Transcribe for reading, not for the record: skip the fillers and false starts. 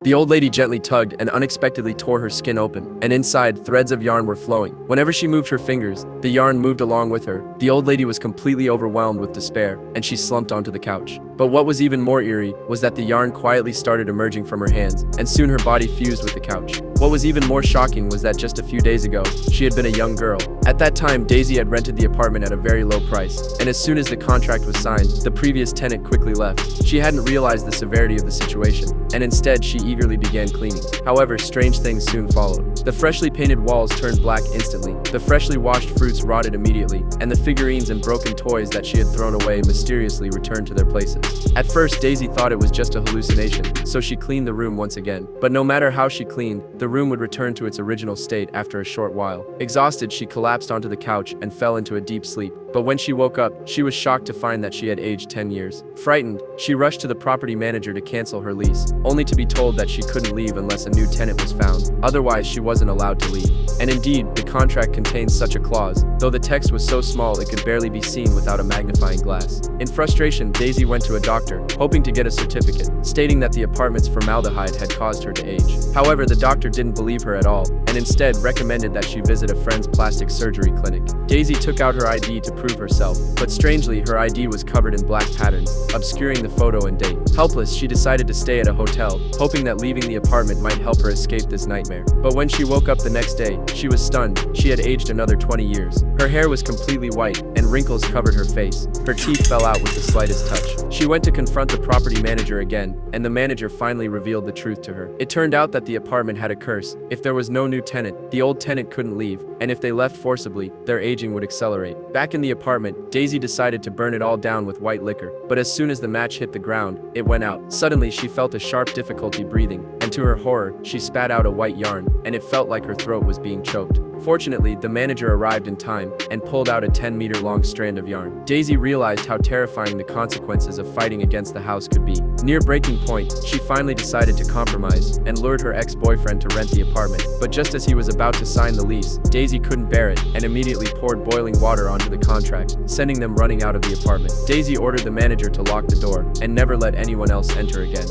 The old lady gently tugged and unexpectedly tore her skin open, and inside, threads of yarn were flowing. Whenever she moved her fingers, the yarn moved along with her. The old lady was completely overwhelmed with despair, and she slumped onto the couch. But what was even more eerie was that the yarn quietly started emerging from her hands, and soon her body fused with the couch. What was even more shocking was that just a few days ago, she had been a young girl. At that time, Daisy had rented the apartment at a very low price, and as soon as the contract was signed, the previous tenant quickly left. She hadn't realized the severity of the situation, and instead she eagerly began cleaning. However, strange things soon followed. The freshly painted walls turned black instantly, the freshly washed fruits rotted immediately, and the figurines and broken toys that she had thrown away mysteriously returned to their places. At first, Daisy thought it was just a hallucination, so she cleaned the room once again. But no matter how she cleaned, the room would return to its original state after a short while. Exhausted, she collapsed onto the couch and fell into a deep sleep. But when she woke up, she was shocked to find that she had aged 10 years. Frightened, she rushed to the property manager to cancel her lease, only to be told that she couldn't leave unless a new tenant was found. Otherwise, she wasn't allowed to leave. And indeed, the contract contained such a clause, though the text was so small it could barely be seen without a magnifying glass. In frustration, Daisy went to a doctor, hoping to get a certificate, stating that the apartment's formaldehyde had caused her to age. However, the doctor didn't believe her at all, and instead recommended that she visit a friend's plastic surgery clinic. Daisy took out her ID to prove herself, but strangely, her ID was covered in black patterns, obscuring the photo and date. Helpless, she decided to stay at a hotel, hoping that leaving the apartment might help her escape this nightmare. But when she woke up the next day, she was stunned. She had aged another 20 years. Her hair was completely white, and wrinkles covered her face. Her teeth fell out with the slightest touch. She went to confront the property manager again, and the manager finally revealed the truth to her. It turned out that the apartment had a curse. If there was no new tenant, the old tenant couldn't leave, and if they left forcibly, their aging would accelerate. Back in the apartment, Daisy decided to burn it all down with white liquor, but as soon as the match hit the ground, it went out. Suddenly, she felt a sharp difficulty breathing, and to her horror, she spat out a white yarn, and it felt like her throat was being choked. Fortunately, the manager arrived in time and pulled out a 10-meter-long strand of yarn. Daisy realized how terrifying the consequences of fighting against the house could be. Near breaking point, she finally decided to compromise and lured her ex-boyfriend to rent the apartment. But just as he was about to sign the lease, Daisy couldn't bear it and immediately poured boiling water onto the contract, sending them running out of the apartment. Daisy ordered the manager to lock the door and never let anyone else enter again.